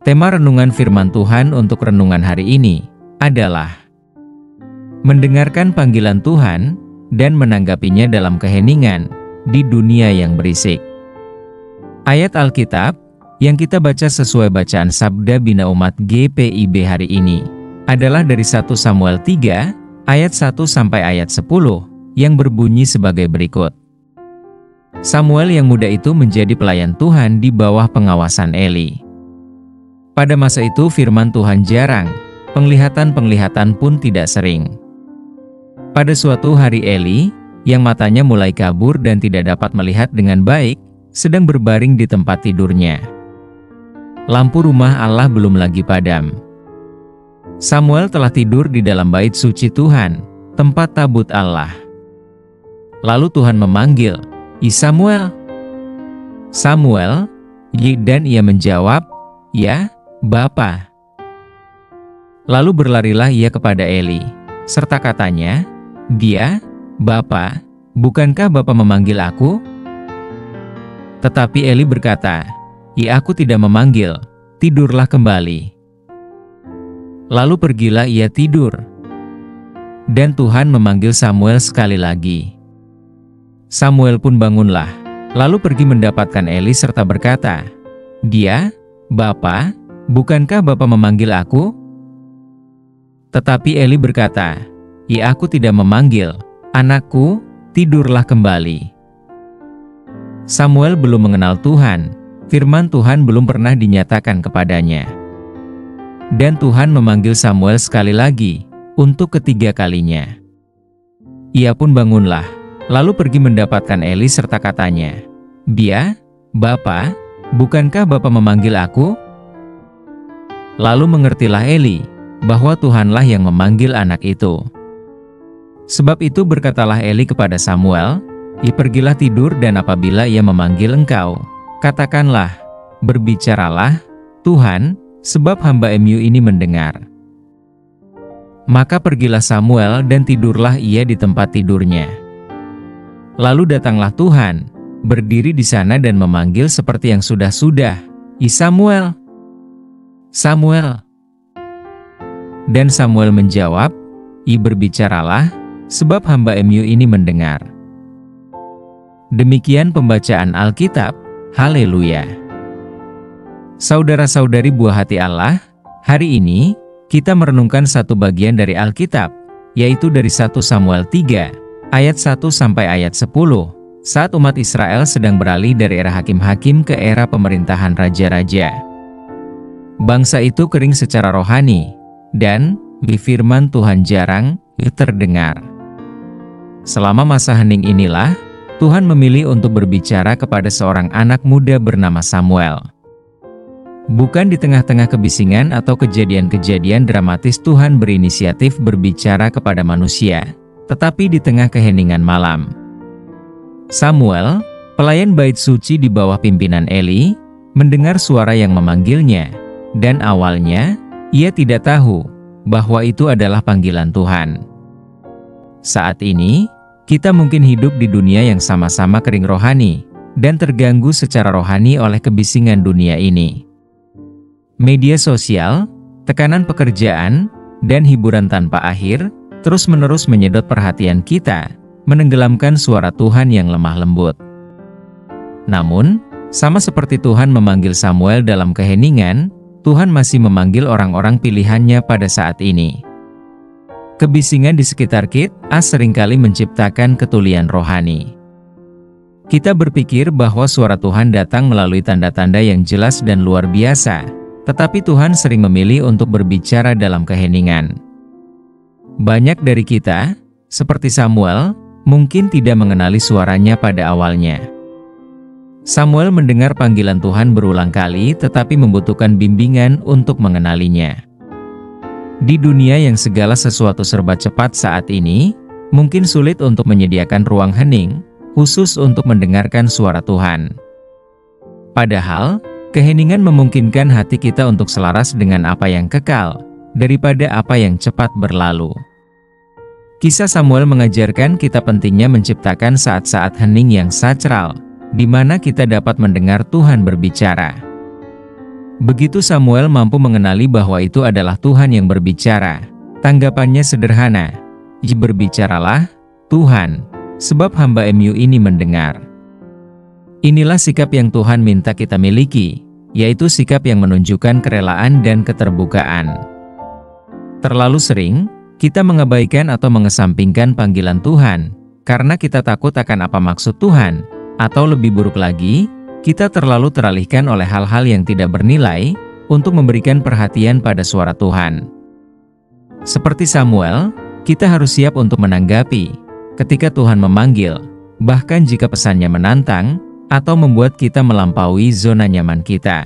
Tema renungan firman Tuhan untuk renungan hari ini adalah mendengarkan panggilan Tuhan dan menanggapinya dalam keheningan di dunia yang berisik. Ayat Alkitab yang kita baca sesuai bacaan Sabda Bina Umat GPIB hari ini adalah dari 1 Samuel 3 ayat 1 sampai ayat 10 yang berbunyi sebagai berikut. Samuel yang muda itu menjadi pelayan Tuhan di bawah pengawasan Eli. Pada masa itu firman Tuhan jarang, penglihatan-penglihatan pun tidak sering. Pada suatu hari Eli, yang matanya mulai kabur dan tidak dapat melihat dengan baik, sedang berbaring di tempat tidurnya. Lampu rumah Allah belum lagi padam. Samuel telah tidur di dalam bait suci Tuhan, tempat tabut Allah. Lalu Tuhan memanggil, Samuel. Samuel, dan ia menjawab, ya, Bapa. Lalu berlarilah ia kepada Eli, serta katanya, dia, Bapa, bukankah Bapa memanggil aku? Tetapi Eli berkata, aku tidak memanggil, tidurlah kembali. Lalu pergilah ia tidur. Dan Tuhan memanggil Samuel sekali lagi. Samuel pun bangunlah, lalu pergi mendapatkan Eli serta berkata, dia, Bapa, bukankah Bapa memanggil aku? Tetapi Eli berkata, aku tidak memanggil, anakku, tidurlah kembali. Samuel belum mengenal Tuhan, firman Tuhan belum pernah dinyatakan kepadanya. Dan Tuhan memanggil Samuel sekali lagi, untuk ketiga kalinya. Ia pun bangunlah, lalu pergi mendapatkan Eli serta katanya, dia, Bapa, bukankah Bapa memanggil aku? Lalu mengertilah Eli, bahwa Tuhanlah yang memanggil anak itu. Sebab itu berkatalah Eli kepada Samuel, pergilah tidur dan apabila ia memanggil engkau, katakanlah, berbicaralah, Tuhan, sebab hamba-Mu ini mendengar. Maka pergilah Samuel dan tidurlah ia di tempat tidurnya. Lalu datanglah Tuhan, berdiri di sana dan memanggil seperti yang sudah-sudah, Samuel, Samuel. Dan Samuel menjawab, berbicaralah, sebab hamba-Mu ini mendengar. Demikian pembacaan Alkitab, haleluya. Saudara-saudari buah hati Allah, hari ini, kita merenungkan satu bagian dari Alkitab, yaitu dari 1 Samuel 3, ayat 1 sampai ayat 10, saat umat Israel sedang beralih dari era hakim-hakim ke era pemerintahan raja-raja. Bangsa itu kering secara rohani, dan firman Tuhan jarang terdengar. Selama masa hening inilah, Tuhan memilih untuk berbicara kepada seorang anak muda bernama Samuel. Bukan di tengah-tengah kebisingan atau kejadian-kejadian dramatis Tuhan berinisiatif berbicara kepada manusia, tetapi di tengah keheningan malam. Samuel, pelayan bait suci di bawah pimpinan Eli, mendengar suara yang memanggilnya, dan awalnya, ia tidak tahu bahwa itu adalah panggilan Tuhan. Saat ini, kita mungkin hidup di dunia yang sama-sama kering rohani, dan terganggu secara rohani oleh kebisingan dunia ini. Media sosial, tekanan pekerjaan, dan hiburan tanpa akhir, terus-menerus menyedot perhatian kita, menenggelamkan suara Tuhan yang lemah lembut. Namun, sama seperti Tuhan memanggil Samuel dalam keheningan, Tuhan masih memanggil orang-orang pilihannya pada saat ini. Kebisingan di sekitar kita seringkali menciptakan ketulian rohani. Kita berpikir bahwa suara Tuhan datang melalui tanda-tanda yang jelas dan luar biasa, tetapi Tuhan sering memilih untuk berbicara dalam keheningan. Banyak dari kita, seperti Samuel, mungkin tidak mengenali suaranya pada awalnya. Samuel mendengar panggilan Tuhan berulang kali tetapi membutuhkan bimbingan untuk mengenalinya. Di dunia yang segala sesuatu serba cepat saat ini, mungkin sulit untuk menyediakan ruang hening, khusus untuk mendengarkan suara Tuhan. Padahal, keheningan memungkinkan hati kita untuk selaras dengan apa yang kekal, daripada apa yang cepat berlalu. Kisah Samuel mengajarkan kita pentingnya menciptakan saat-saat hening yang sakral, di mana kita dapat mendengar Tuhan berbicara. Begitu Samuel mampu mengenali bahwa itu adalah Tuhan yang berbicara, tanggapannya sederhana. Berbicaralah, Tuhan, sebab hamba-Mu ini mendengar. Inilah sikap yang Tuhan minta kita miliki, yaitu sikap yang menunjukkan kerelaan dan keterbukaan. Terlalu sering, kita mengabaikan atau mengesampingkan panggilan Tuhan, karena kita takut akan apa maksud Tuhan, atau lebih buruk lagi, kita terlalu teralihkan oleh hal-hal yang tidak bernilai, untuk memberikan perhatian pada suara Tuhan. Seperti Samuel, kita harus siap untuk menanggapi, ketika Tuhan memanggil, bahkan jika pesannya menantang, atau membuat kita melampaui zona nyaman kita.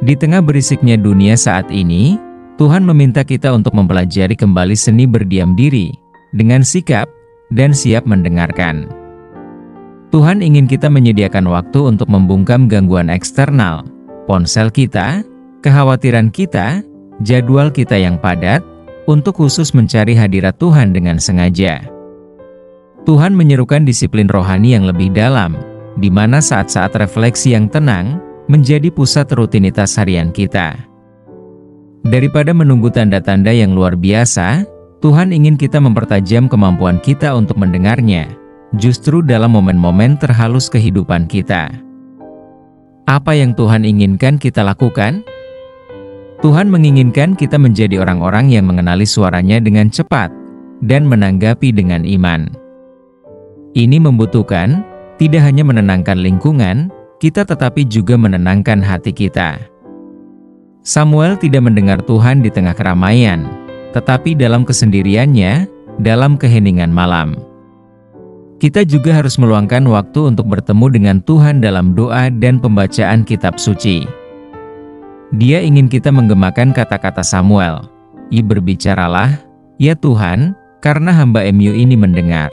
Di tengah berisiknya dunia saat ini, Tuhan meminta kita untuk mempelajari kembali seni berdiam diri, dengan sikap, dan siap mendengarkan. Tuhan ingin kita menyediakan waktu untuk membungkam gangguan eksternal, ponsel kita, kekhawatiran kita, jadwal kita yang padat, untuk khusus mencari hadirat Tuhan dengan sengaja. Tuhan menyerukan disiplin rohani yang lebih dalam, di mana saat-saat refleksi yang tenang, menjadi pusat rutinitas harian kita. Daripada menunggu tanda-tanda yang luar biasa, Tuhan ingin kita mempertajam kemampuan kita untuk mendengarnya, justru dalam momen-momen terhalus kehidupan kita. Apa yang Tuhan inginkan kita lakukan? Tuhan menginginkan kita menjadi orang-orang yang mengenali suaranya dengan cepat, dan menanggapi dengan iman. Ini membutuhkan, tidak hanya menenangkan lingkungan, kita tetapi juga menenangkan hati kita. Samuel tidak mendengar Tuhan di tengah keramaian, tetapi dalam kesendiriannya, dalam keheningan malam. Kita juga harus meluangkan waktu untuk bertemu dengan Tuhan dalam doa dan pembacaan kitab suci. Dia ingin kita menggemakan kata-kata Samuel, berbicaralah, ya Tuhan, karena hamba-Mu ini mendengar.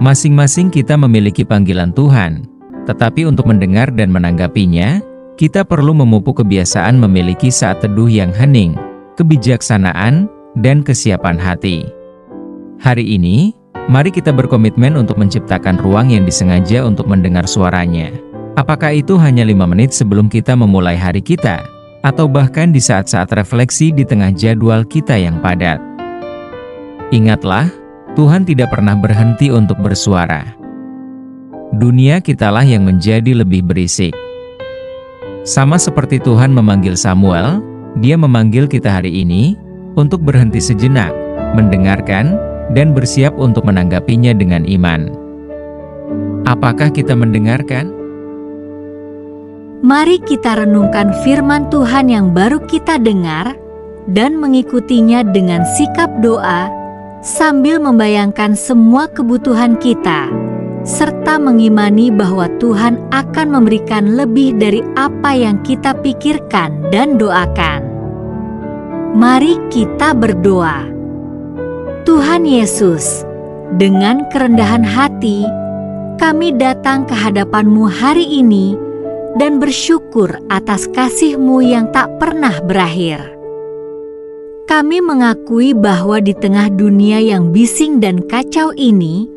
Masing-masing kita memiliki panggilan Tuhan, tetapi untuk mendengar dan menanggapinya, kita perlu memupuk kebiasaan memiliki saat teduh yang hening, kebijaksanaan, dan kesiapan hati. Hari ini, mari kita berkomitmen untuk menciptakan ruang yang disengaja untuk mendengar suaranya. Apakah itu hanya 5 menit sebelum kita memulai hari kita, atau bahkan di saat-saat refleksi di tengah jadwal kita yang padat? Ingatlah, Tuhan tidak pernah berhenti untuk bersuara. Dunia kitalah yang menjadi lebih berisik. Sama seperti Tuhan memanggil Samuel, Dia memanggil kita hari ini, untuk berhenti sejenak, mendengarkan, dan bersiap untuk menanggapinya dengan iman. Apakah kita mendengarkan? Mari kita renungkan firman Tuhan yang baru kita dengar, dan mengikutinya dengan sikap doa, sambil membayangkan semua kebutuhan kita, serta mengimani bahwa Tuhan akan memberikan lebih dari apa yang kita pikirkan dan doakan. Mari kita berdoa. Tuhan Yesus, dengan kerendahan hati, kami datang ke hadapan-Mu hari ini dan bersyukur atas kasih-Mu yang tak pernah berakhir. Kami mengakui bahwa di tengah dunia yang bising dan kacau ini,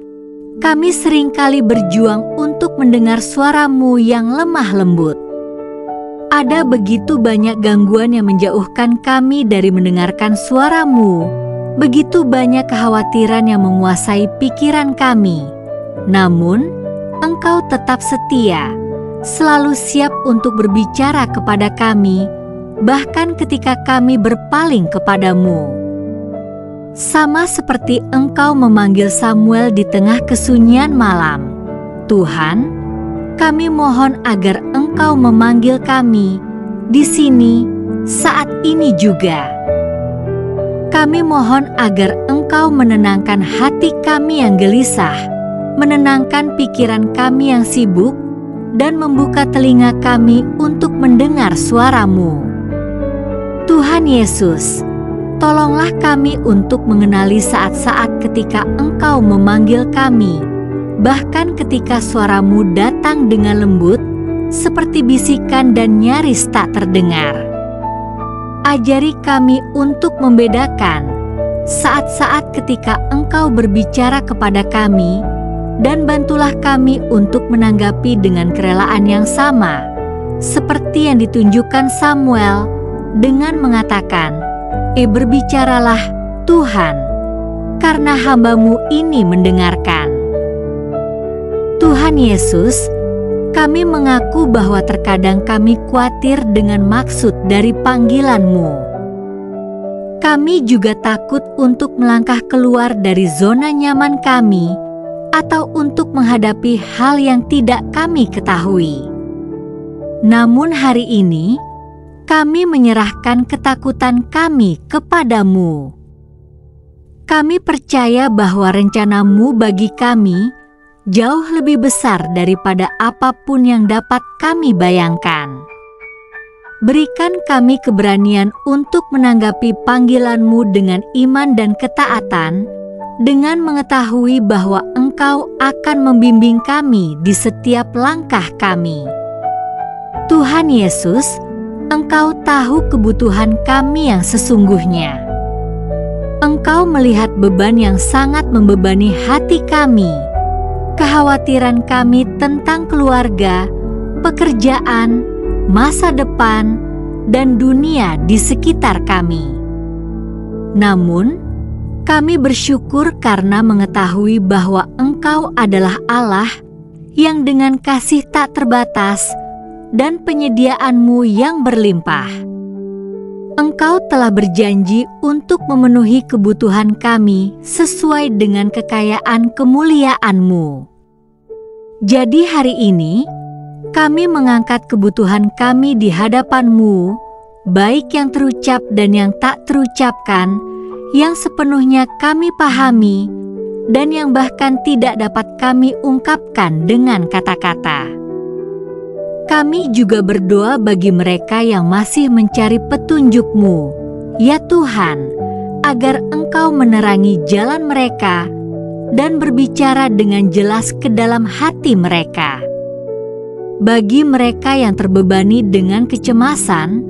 kami seringkali berjuang untuk mendengar suara-Mu yang lemah lembut. Ada begitu banyak gangguan yang menjauhkan kami dari mendengarkan suara-Mu, begitu banyak kekhawatiran yang menguasai pikiran kami. Namun, Engkau tetap setia, selalu siap untuk berbicara kepada kami, bahkan ketika kami berpaling kepadamu. Sama seperti Engkau memanggil Samuel di tengah kesunyian malam, Tuhan, kami mohon agar Engkau memanggil kami di sini saat ini juga. Kami mohon agar Engkau menenangkan hati kami yang gelisah, menenangkan pikiran kami yang sibuk, dan membuka telinga kami untuk mendengar suara-Mu. Tuhan Yesus, tolonglah kami untuk mengenali saat-saat ketika Engkau memanggil kami, bahkan ketika suara-Mu datang dengan lembut, seperti bisikan dan nyaris tak terdengar. Ajari kami untuk membedakan saat-saat ketika Engkau berbicara kepada kami, dan bantulah kami untuk menanggapi dengan kerelaan yang sama seperti yang ditunjukkan Samuel dengan mengatakan, "Berbicaralah Tuhan, karena hamba-Mu ini mendengarkan." Tuhan Yesus, kami mengaku bahwa terkadang kami khawatir dengan maksud dari panggilan-Mu. Kami juga takut untuk melangkah keluar dari zona nyaman kami atau untuk menghadapi hal yang tidak kami ketahui. Namun hari ini, kami menyerahkan ketakutan kami kepadamu. Kami percaya bahwa rencana-Mu bagi kami jauh lebih besar daripada apapun yang dapat kami bayangkan. Berikan kami keberanian untuk menanggapi panggilan-Mu dengan iman dan ketaatan, dengan mengetahui bahwa Engkau akan membimbing kami di setiap langkah kami. Tuhan Yesus, Engkau tahu kebutuhan kami yang sesungguhnya. Engkau melihat beban yang sangat membebani hati kami, kekhawatiran kami tentang keluarga, pekerjaan, masa depan, dan dunia di sekitar kami. Namun, kami bersyukur karena mengetahui bahwa Engkau adalah Allah yang dengan kasih tak terbatas dan penyediaan-Mu yang berlimpah. Engkau telah berjanji untuk memenuhi kebutuhan kami sesuai dengan kekayaan kemuliaan-Mu. Jadi hari ini, kami mengangkat kebutuhan kami di hadapan-Mu, baik yang terucap dan yang tak terucapkan, yang sepenuhnya kami pahami, dan yang bahkan tidak dapat kami ungkapkan dengan kata-kata. Kami juga berdoa bagi mereka yang masih mencari petunjuk-Mu, ya Tuhan, agar Engkau menerangi jalan mereka dan berbicara dengan jelas ke dalam hati mereka. Bagi mereka yang terbebani dengan kecemasan,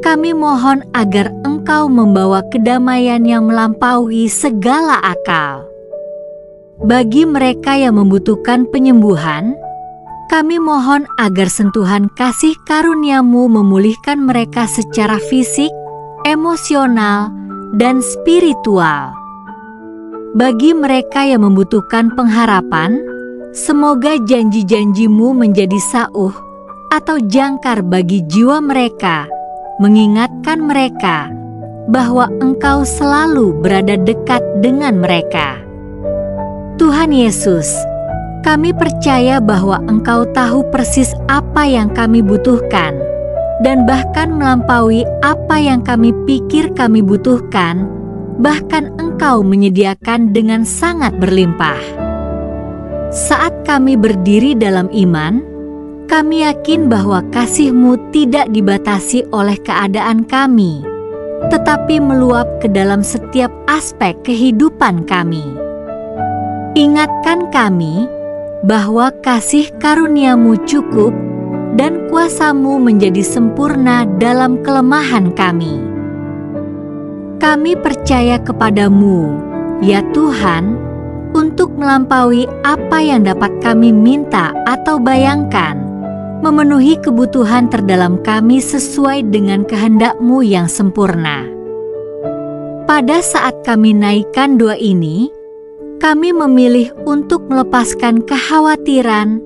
kami mohon agar Engkau membawa kedamaian yang melampaui segala akal. Bagi mereka yang membutuhkan penyembuhan, kami mohon agar sentuhan kasih karunia-Mu memulihkan mereka secara fisik, emosional, dan spiritual. Bagi mereka yang membutuhkan pengharapan, semoga janji-janji-Mu menjadi sauh atau jangkar bagi jiwa mereka, mengingatkan mereka bahwa Engkau selalu berada dekat dengan mereka. Tuhan Yesus, kami percaya bahwa Engkau tahu persis apa yang kami butuhkan, dan bahkan melampaui apa yang kami pikir kami butuhkan, bahkan Engkau menyediakan dengan sangat berlimpah. Saat kami berdiri dalam iman, kami yakin bahwa kasih-Mu tidak dibatasi oleh keadaan kami, tetapi meluap ke dalam setiap aspek kehidupan kami. Ingatkan kami bahwa kasih karunia-Mu cukup dan kuasa-Mu menjadi sempurna dalam kelemahan kami. Kami percaya kepada-Mu, ya Tuhan, untuk melampaui apa yang dapat kami minta atau bayangkan, memenuhi kebutuhan terdalam kami sesuai dengan kehendak-Mu yang sempurna. Pada saat kami naikkan doa ini, kami memilih untuk melepaskan kekhawatiran,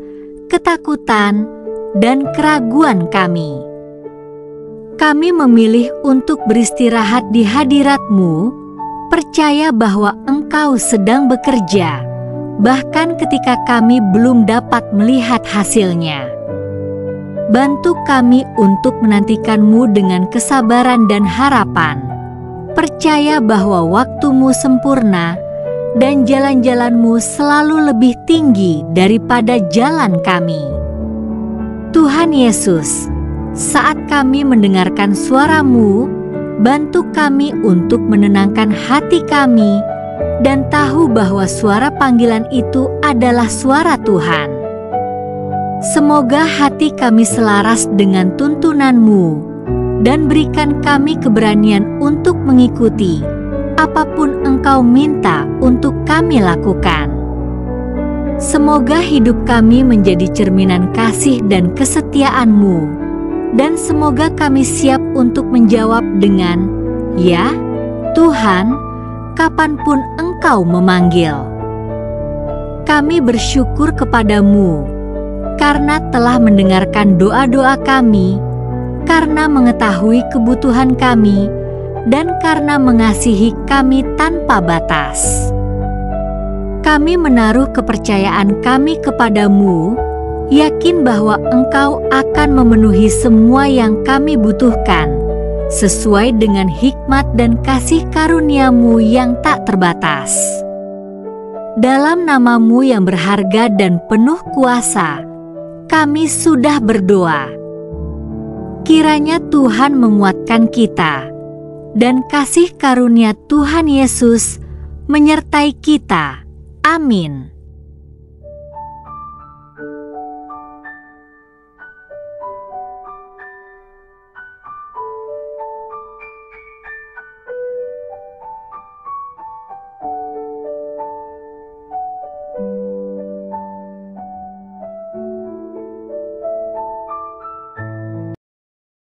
ketakutan, dan keraguan kami. Kami memilih untuk beristirahat di hadirat-Mu, percaya bahwa Engkau sedang bekerja, bahkan ketika kami belum dapat melihat hasilnya. Bantu kami untuk menantikan-Mu dengan kesabaran dan harapan, percaya bahwa waktu-Mu sempurna dan jalan-jalan-Mu selalu lebih tinggi daripada jalan kami. Tuhan Yesus, saat kami mendengarkan suara-Mu, bantu kami untuk menenangkan hati kami dan tahu bahwa suara panggilan itu adalah suara Tuhan. Semoga hati kami selaras dengan tuntunan-Mu dan berikan kami keberanian untuk mengikuti apapun Engkau minta untuk kami lakukan. Semoga hidup kami menjadi cerminan kasih dan kesetiaan-Mu dan semoga kami siap untuk menjawab dengan, "Ya, Tuhan, kapanpun Engkau memanggil." Kami bersyukur kepadamu karena telah mendengarkan doa-doa kami, karena mengetahui kebutuhan kami, dan karena mengasihi kami tanpa batas. Kami menaruh kepercayaan kami kepadamu, yakin bahwa Engkau akan memenuhi semua yang kami butuhkan, sesuai dengan hikmat dan kasih karunia-Mu yang tak terbatas. Dalam nama-Mu yang berharga dan penuh kuasa, kami sudah berdoa. Kiranya Tuhan menguatkan kita, dan kasih karunia Tuhan Yesus menyertai kita. Amin.